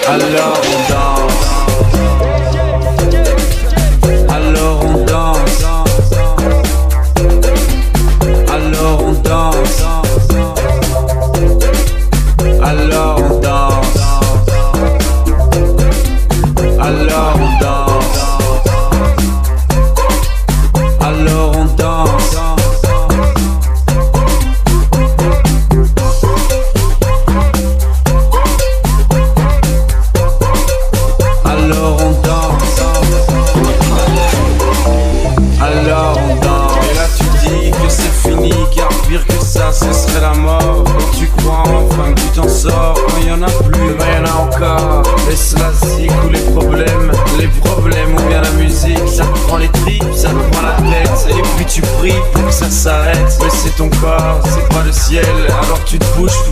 Alors on danse. Alors on danse. Alors on danse. Alors on danse. Alors on danse. Alors on danse. Alors on danse. Alors on danse. Et là tu dis que c'est fini, car pire que ça ce serait la mort. Et tu crois enfin que tu t'en sors. Quand y'en a plus, mais y'en a encore. Et cela zik ou les problèmes ou bien la musique. Ça te prend les tripes, ça te prend la tête. Et puis tu pries pour que ça s'arrête. Mais c'est ton corps, c'est pas le ciel. Alors tu te bouges